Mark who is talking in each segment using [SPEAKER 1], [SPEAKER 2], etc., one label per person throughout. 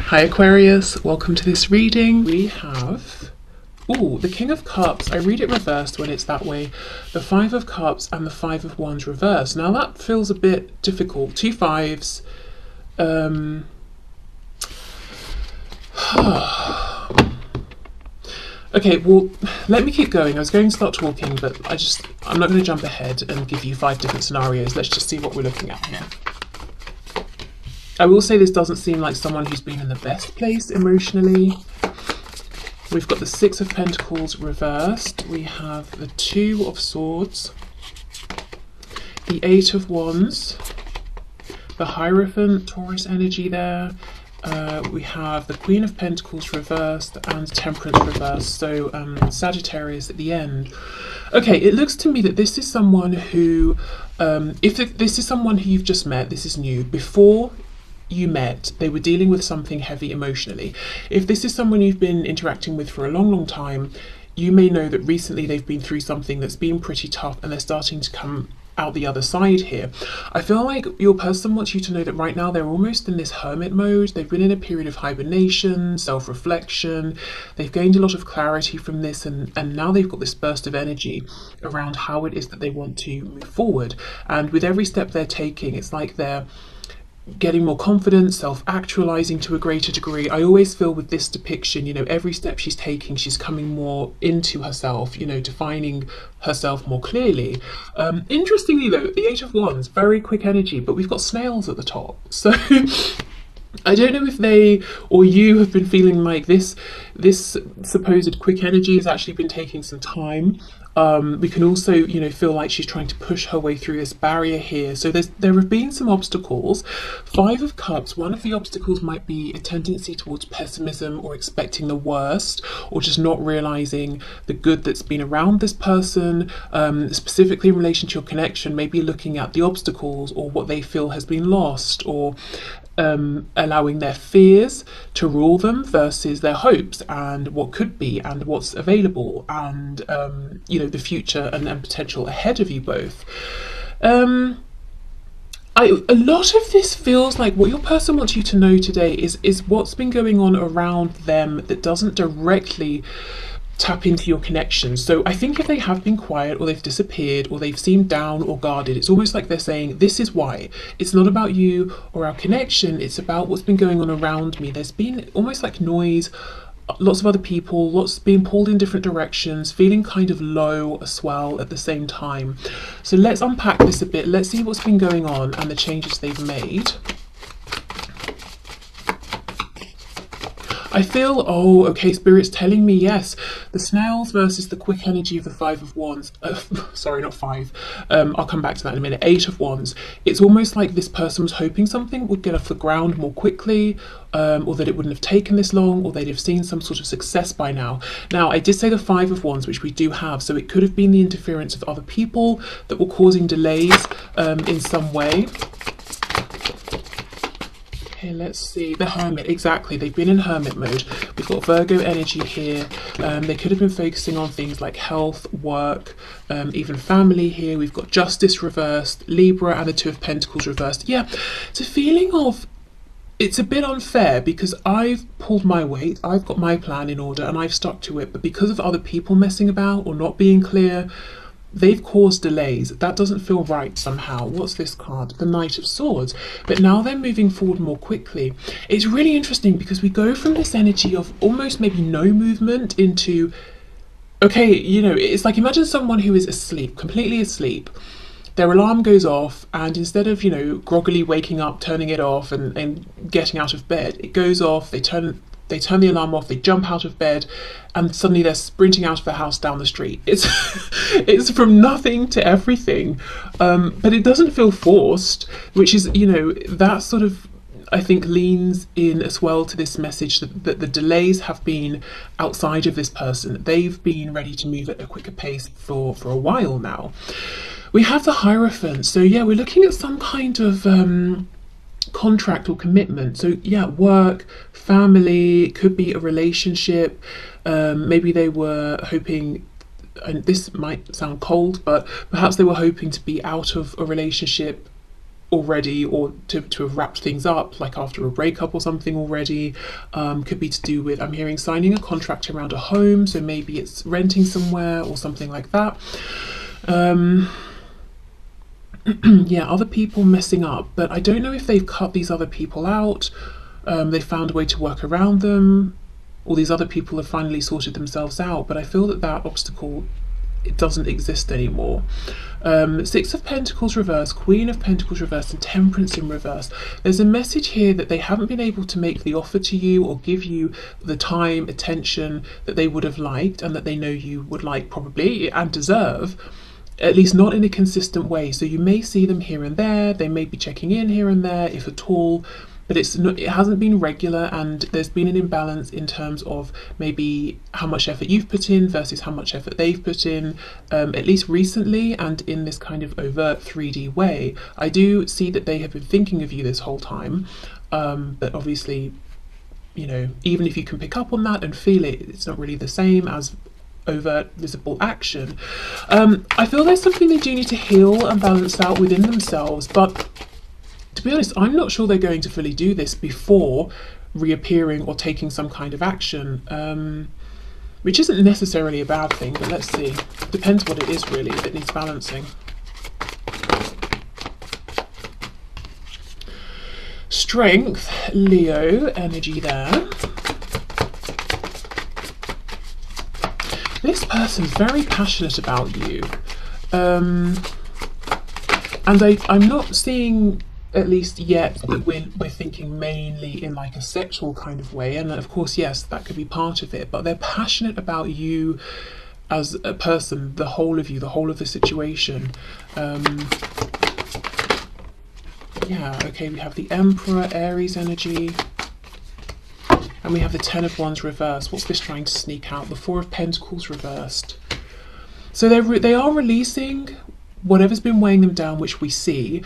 [SPEAKER 1] Hi Aquarius, welcome to this reading. We have, the King of Cups. I read it reversed when it's that way. The Five of Cups and the Five of Wands reversed. Now that feels a bit difficult. Two fives. Okay, well, let me keep going. I was going to start talking, but I'm not going to jump ahead and give you 5 different scenarios. Let's just see what we're looking at here. I will say this doesn't seem like someone who's been in the best place emotionally. We've got the Six of Pentacles reversed. We have the Two of Swords, the Eight of Wands, the Hierophant, Taurus energy there. We have the Queen of Pentacles reversed and Temperance reversed, so Sagittarius at the end. Okay, it looks to me that this is someone who, if this is someone who you've just met, this is new. Before you met, they were dealing with something heavy emotionally. If this is someone you've been interacting with for a long time, you may know that recently they've been through something that's been pretty tough and they're starting to come out the other side here. I feel like your person wants you to know that right now they're almost in this hermit mode. They've been in a period of hibernation, self-reflection. They've gained a lot of clarity from this, and now they've got this burst of energy around how it is that they want to move forward. And with every step they're taking, it's like they're getting more confident, self-actualizing to a greater degree. I always feel with this depiction, every step she's taking, she's coming more into herself, defining herself more clearly. Interestingly though, the Eight of Wands, very quick energy, but we've got snails at the top. So I don't know if they or you have been feeling like this supposed quick energy has actually been taking some time. We can also, feel like she's trying to push her way through this barrier here. So there have been some obstacles. Five of Cups, one of the obstacles might be a tendency towards pessimism or expecting the worst, or just not realizing the good that's been around this person, specifically in relation to your connection, maybe looking at the obstacles or what they feel has been lost, or allowing their fears to rule them versus their hopes and what could be and what's available and the future and potential ahead of you both. A lot of this feels like what your person wants you to know today is what's been going on around them that doesn't directly tap into your connection. So I think if they have been quiet or they've disappeared or they've seemed down or guarded, it's almost like they're saying, this is why. It's not about you or our connection, it's about what's been going on around me. There's been almost like noise, lots of other people, lots being pulled in different directions, feeling kind of low as well at the same time. So let's unpack this a bit. Let's see what's been going on and the changes they've made. I feel, okay, Spirit's telling me, yes, the snails versus the quick energy of the Five of Wands. Sorry, not five. I'll come back to that in a minute. Eight of Wands. It's almost like this person was hoping something would get off the ground more quickly, or that it wouldn't have taken this long, or they'd have seen some sort of success by now. Now, I did say the Five of Wands, which we do have, so it could have been the interference of other people that were causing delays in some way. Let's see, the Hermit, exactly, they've been in Hermit mode. We've got Virgo energy here. They could have been focusing on things like health, work, even family here. We've got Justice reversed, Libra and the Two of Pentacles reversed. Yeah, it's a feeling of, it's a bit unfair because I've pulled my weight, I've got my plan in order and I've stuck to it, but because of other people messing about or not being clear, they've caused delays. That doesn't feel right somehow. What's this card? The Knight of Swords. But now they're moving forward more quickly. It's really interesting because we go from this energy of almost maybe no movement into, okay, it's like imagine someone who is asleep, completely asleep. Their alarm goes off and instead of, groggily waking up, turning it off and getting out of bed, it goes off, they turn the alarm off, they jump out of bed, and suddenly they're sprinting out of the house down the street. It's it's from nothing to everything, but it doesn't feel forced, which is, that sort of, I think, leans in as well to this message that the delays have been outside of this person. They've been ready to move at a quicker pace for a while now. We have the Hierophant. So yeah, we're looking at some kind of contract or commitment. So yeah, work, family, it could be a relationship. Maybe they were hoping, and this might sound cold, but perhaps they were hoping to be out of a relationship already, or to have wrapped things up, like after a breakup or something already. Could be to do with, I'm hearing, signing a contract around a home, so maybe it's renting somewhere or something like that. Yeah, other people messing up, but I don't know if they've cut these other people out. They found a way to work around them, or these other people have finally sorted themselves out, but I feel that that obstacle, it doesn't exist anymore. Six of Pentacles reversed, Queen of Pentacles reversed, and Temperance in reverse. There's a message here that they haven't been able to make the offer to you or give you the time, attention that they would have liked, and that they know you would like probably and deserve, at least not in a consistent way. So you may see them here and there, they may be checking in here and there, if at all, but it hasn't been regular, and there's been an imbalance in terms of maybe how much effort you've put in versus how much effort they've put in, at least recently, and in this kind of overt 3D way. I do see that they have been thinking of you this whole time, but obviously, you know, even if you can pick up on that and feel it, it's not really the same as overt visible action. I feel there's something they do need to heal and balance out within themselves, but to be honest, I'm not sure they're going to fully do this before reappearing or taking some kind of action, which isn't necessarily a bad thing, but let's see. Depends what it is really that needs balancing. Strength, Leo energy there. This person's very passionate about you, and I'm not seeing, at least yet, that we're thinking mainly in like a sexual kind of way, and of course, yes, that could be part of it, but they're passionate about you as a person, the whole of you, the whole of the situation. Yeah, okay, we have the Emperor, Aries energy, and we have the Ten of Wands reversed. What's this trying to sneak out? The Four of Pentacles reversed. So they are releasing whatever's been weighing them down, which we see.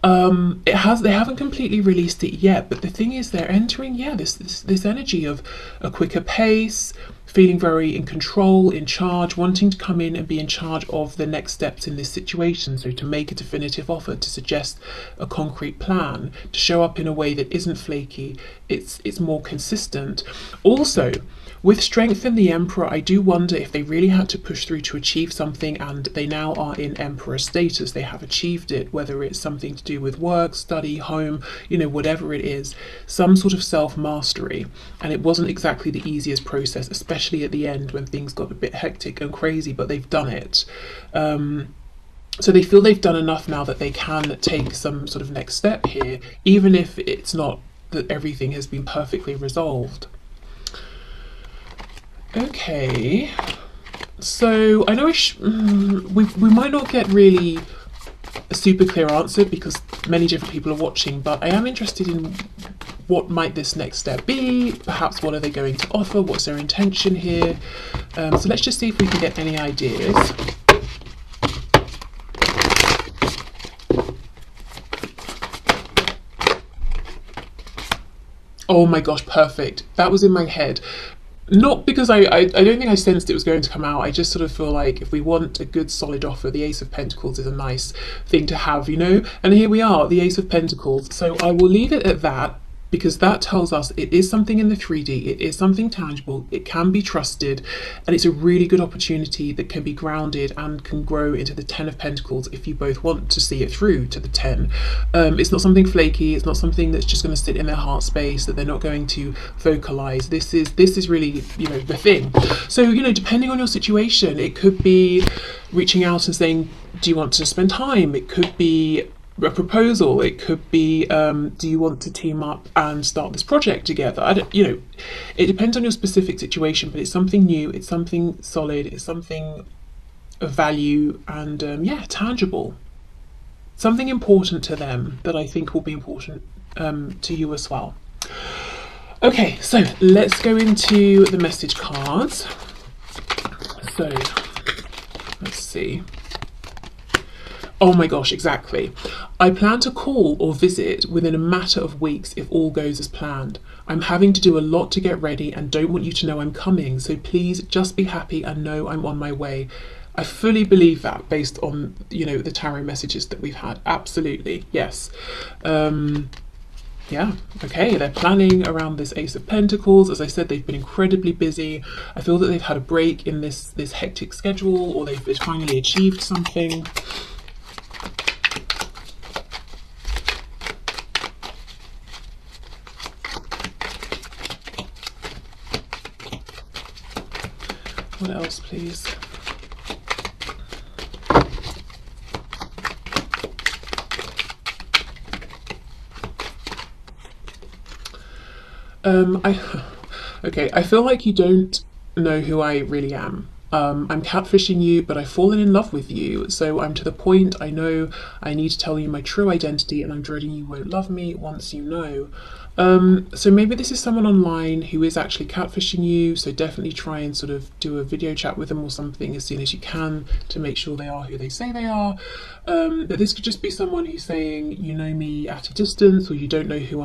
[SPEAKER 1] They haven't completely released it yet, but the thing is, they're entering, yeah, this energy of a quicker pace, feeling very in control, in charge, wanting to come in and be in charge of the next steps in this situation. So to make a definitive offer, to suggest a concrete plan, to show up in a way that isn't flaky, it's more consistent. Also, with Strength and the Emperor, I do wonder if they really had to push through to achieve something, and they now are in Emperor status. They have achieved it, whether it's something to do with work, study, home, you know, whatever it is, some sort of self-mastery. And it wasn't exactly the easiest process, especially at the end when things got a bit hectic and crazy, but they've done it. So they feel they've done enough now that they can take some sort of next step here, even if it's not that everything has been perfectly resolved. Okay, so I know we might not get really a super clear answer because many different people are watching, but I am interested in what might this next step be, perhaps what are they going to offer, what's their intention here. So let's just see if we can get any ideas. Oh my gosh, perfect. That was in my head. Not because I don't think I sensed it was going to come out. I just sort of feel like if we want a good solid offer, the Ace of Pentacles is a nice thing to have, you know? And here we are, the Ace of Pentacles. So I will leave it at that, because that tells us it is something in the 3D, it is something tangible, it can be trusted, and it's a really good opportunity that can be grounded and can grow into the 10 of Pentacles if you both want to see it through to the 10. It's not something flaky, it's not something that's just going to sit in their heart space that they're not going to vocalize. This is really, you know, the thing. So, you know, depending on your situation, it could be reaching out and saying, do you want to spend time? It could be a proposal, it could be do you want to team up and start this project together? You know, it depends on your specific situation, but it's something new, it's something solid, it's something of value, and yeah, tangible, something important to them that I think will be important to you as well. Okay, so let's go into the message cards. So let's see. Oh my gosh, exactly. I plan to call or visit within a matter of weeks if all goes as planned. I'm having to do a lot to get ready and don't want you to know I'm coming, so please just be happy and know I'm on my way. I fully believe that based on, you know, the tarot messages that we've had. Absolutely, yes. Yeah, okay, they're planning around this Ace of Pentacles. As I said, they've been incredibly busy. I feel that they've had a break in this hectic schedule, or they've finally achieved something. What else, please? I feel like you don't know who I really am. I'm catfishing you, but I've fallen in love with you. So I'm to the point, I know I need to tell you my true identity, and I'm dreading you won't love me once you know. So maybe this is someone online who is actually catfishing you, so definitely try and sort of do a video chat with them or something as soon as you can to make sure they are who they say they are. But this could just be someone who's saying, you know me at a distance, or you don't know who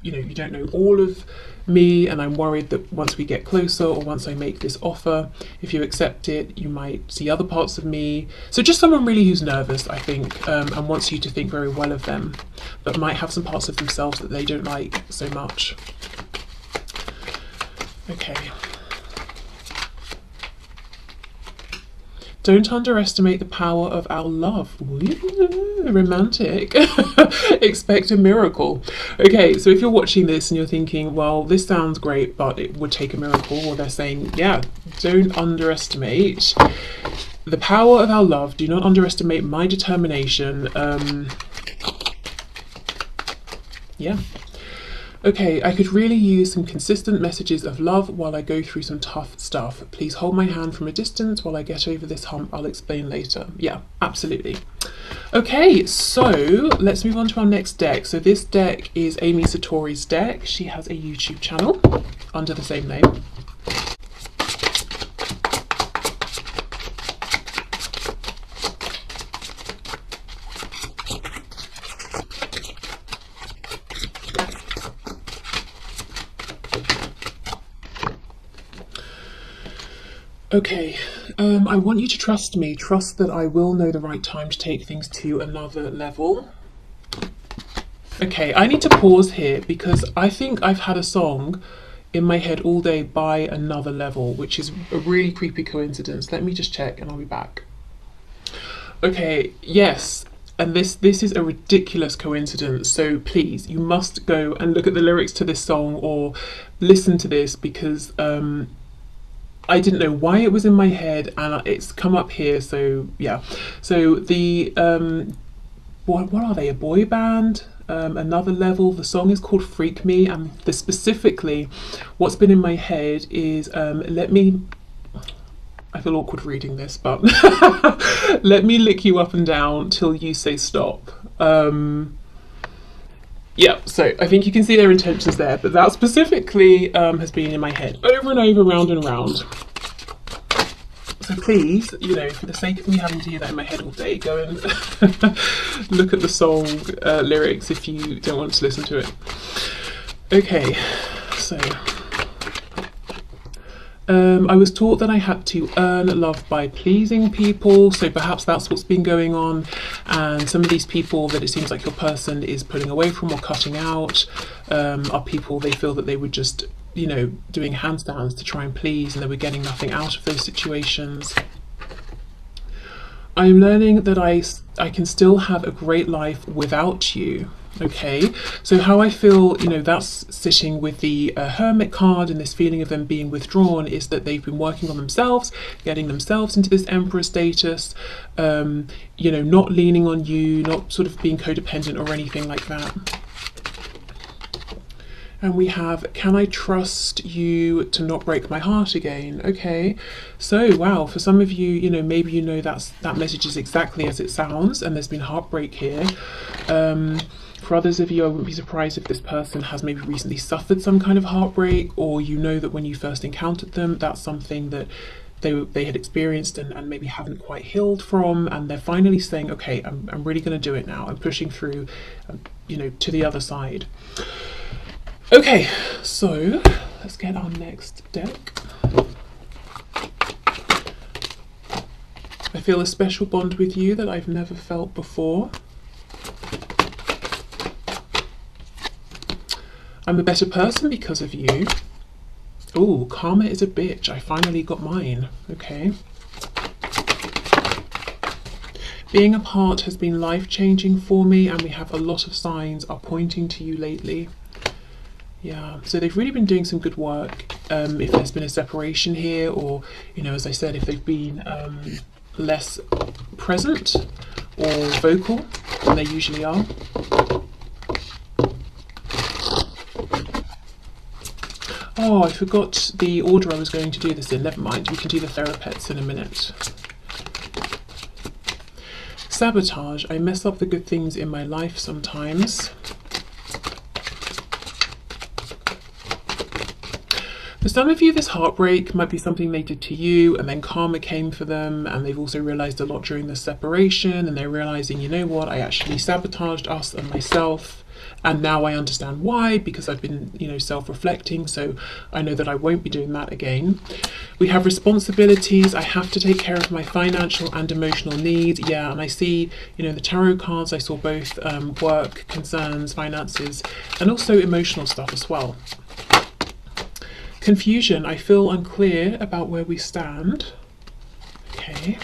[SPEAKER 1] you don't know all of me, and I'm worried that once we get closer, or once I make this offer, if you accept it, you might see other parts of me. So just someone really who's nervous, I think, and wants you to think very well of them, but might have some parts of themselves that they don't like so much. Okay. Don't underestimate the power of our love. Ooh, romantic. Expect a miracle. Okay, so if you're watching this and you're thinking, well, this sounds great, but it would take a miracle, or they're saying, yeah, don't underestimate the power of our love. Do not underestimate my determination. Yeah. Okay, I could really use some consistent messages of love while I go through some tough stuff. Please hold my hand from a distance while I get over this hump. I'll explain later. Yeah, absolutely. Okay, so let's move on to our next deck. So this deck is Amy Satori's deck. She has a YouTube channel under the same name. Okay, I want you to trust me. Trust that I will know the right time to take things to another level. Okay, I need to pause here because I think I've had a song in my head all day by Another Level, which is a really creepy coincidence. Let me just check and I'll be back. Okay, yes, and this is a ridiculous coincidence, so please, you must go and look at the lyrics to this song or listen to this, because I didn't know why it was in my head and it's come up here. So yeah, so the what are they, a boy band? Another Level. The song is called Freak Me, and specifically what's been in my head is I feel awkward reading this, but let me lick you up and down till you say stop. Yeah, so I think you can see their intentions there, but that specifically has been in my head over and over, round and round. So please, you know, for the sake of me having to hear that in my head all day, go and look at the song lyrics if you don't want to listen to it. Okay, so I was taught that I had to earn love by pleasing people, so perhaps that's what's been going on, and some of these people that it seems like your person is pulling away from or cutting out are people they feel that they were just, you know, doing handstands to try and please, and they were getting nothing out of those situations. I'm learning that I can still have a great life without you. Okay, so how I feel, you know, that's sitting with the Hermit card, and this feeling of them being withdrawn is that they've been working on themselves, getting themselves into this Emperor status, you know, not leaning on you, not sort of being codependent or anything like that. And we have, can I trust you to not break my heart again? Okay, so wow, for some of you, you know, maybe you know that message is exactly as it sounds, and there's been heartbreak here. For others of you, I wouldn't be surprised if this person has maybe recently suffered some kind of heartbreak, or you know that when you first encountered them, that's something that they had experienced and maybe haven't quite healed from, and they're finally saying, okay, I'm really going to do it now. I'm pushing through, you know, to the other side. Okay, so let's get our next deck. feel a special bond with you that I've never felt before. I'm a better person because of you. Oh, karma is a bitch. I finally got mine. Okay. Being apart has been life-changing for me, and we have a lot of signs are pointing to you lately. Yeah, so they've really been doing some good work. If there's been a separation here, or, you know, as I said, if they've been less present or vocal than they usually are. Oh, I forgot the order I was going to do this in. Never mind, we can do the therapeutes in a minute. Sabotage. I mess up the good things in my life sometimes. For some of you, this heartbreak might be something they did to you, and then karma came for them, and they've also realised a lot during the separation, and they're realising, you know what, I actually sabotaged us and myself, and now I understand why, because I've been, you know, self-reflecting, so I know that I won't be doing that again. We have responsibilities. I have to take care of my financial and emotional needs. Yeah, and I see, you know, the tarot cards, I saw both work, concerns, finances, and also emotional stuff as well. Confusion. I feel unclear about where we stand. Okay.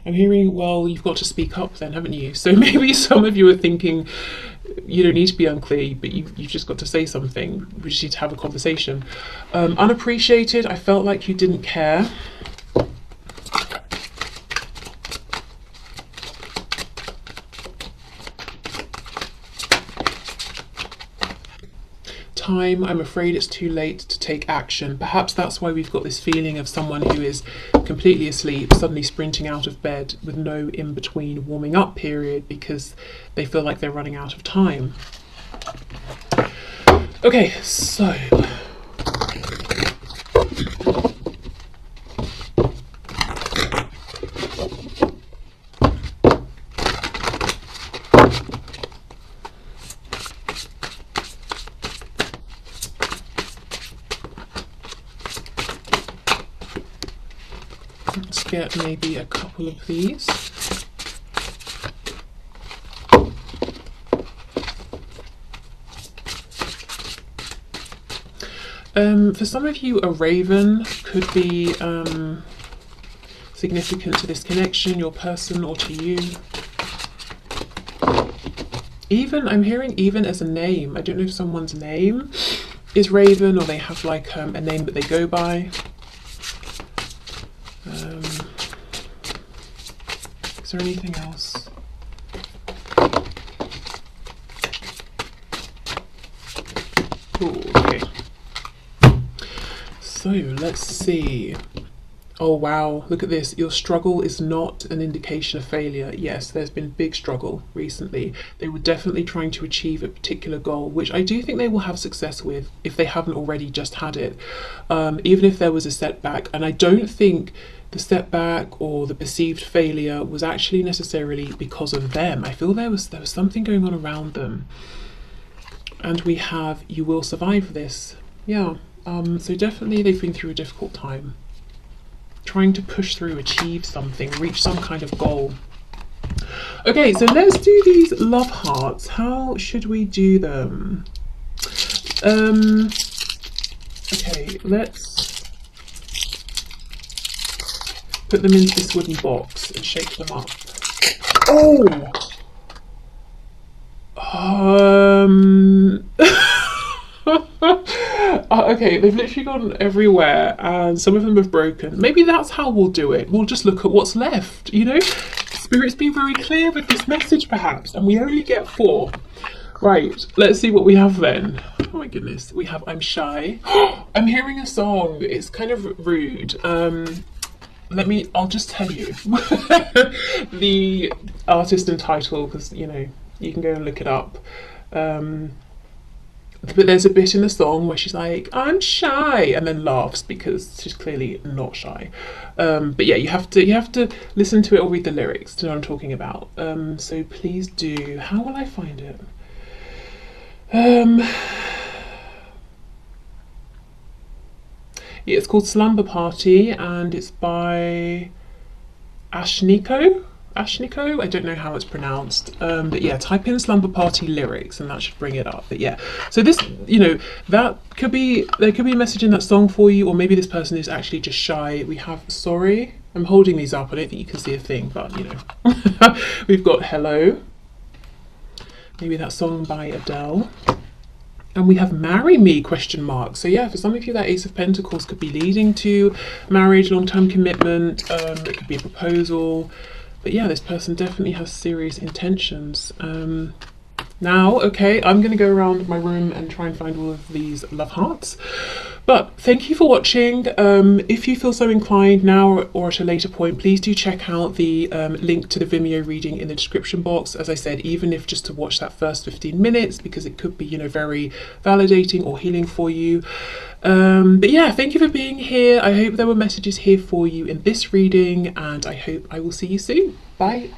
[SPEAKER 1] I'm hearing, well, you've got to speak up then, haven't you? So maybe some of you are thinking, you don't need to be unclear, but you've just got to say something. We just need to have a conversation. Unappreciated. I felt like you didn't care. Time. I'm afraid it's too late to take action. Perhaps that's why we've got this feeling of someone who is completely asleep suddenly sprinting out of bed with no in-between warming up period, because they feel like they're running out of time. Okay, so let's get maybe a couple of these. For some of you, a raven could be significant to this connection, your person, or to you. Even, I'm hearing even as a name. I don't know if someone's name is Raven, or they have like a name that they go by. Is there anything else? Ooh, okay. So let's see. Oh wow, look at this. Your struggle is not an indication of failure. Yes, there's been big struggle recently. They were definitely trying to achieve a particular goal, which I do think they will have success with if they haven't already just had it. Even if there was a setback, and I don't think the setback or the perceived failure was actually necessarily because of them. I feel there was something going on around them. And we have, you will survive this. Yeah. So definitely they've been through a difficult time, trying to push through, achieve something, reach some kind of goal. Okay, so let's do these love hearts. How should we do them? Okay, let's put them into this wooden box and shake them up. Oh! Okay, they've literally gone everywhere, and some of them have broken. Maybe that's how we'll do it. We'll just look at what's left, you know? Spirit's been very clear with this message, perhaps, and we only get 4. Right, let's see what we have then. Oh my goodness, we have I'm Shy. I'm hearing a song. It's kind of rude. I'll just tell you the artist and title, because, you know, you can go and look it up. But there's a bit in the song where she's like, I'm shy, and then laughs because she's clearly not shy. But yeah, you have to listen to it or read the lyrics to know what I'm talking about. So please do. How will I find it? It's called Slumber Party, and it's by Ashniko. I don't know how it's pronounced, but yeah, type in Slumber Party lyrics and that should bring it up. But yeah, so this, you know, there could be a message in that song for you, or maybe this person is actually just shy. We have sorry. I'm holding these up. I don't think you can see a thing, but you know. We've got hello. Maybe that song by Adele. And we have marry me, ? So yeah, for some of you, that Ace of Pentacles could be leading to marriage, long-term commitment. It could be a proposal. But yeah, this person definitely has serious intentions. Now, okay, I'm going to go around my room and try and find all of these love hearts. But thank you for watching. If you feel so inclined now or at a later point, please do check out the link to the Vimeo reading in the description box. As I said, even if just to watch that first 15 minutes, because it could be, you know, very validating or healing for you. But yeah, thank you for being here. I hope there were messages here for you in this reading, and I hope I will see you soon. Bye.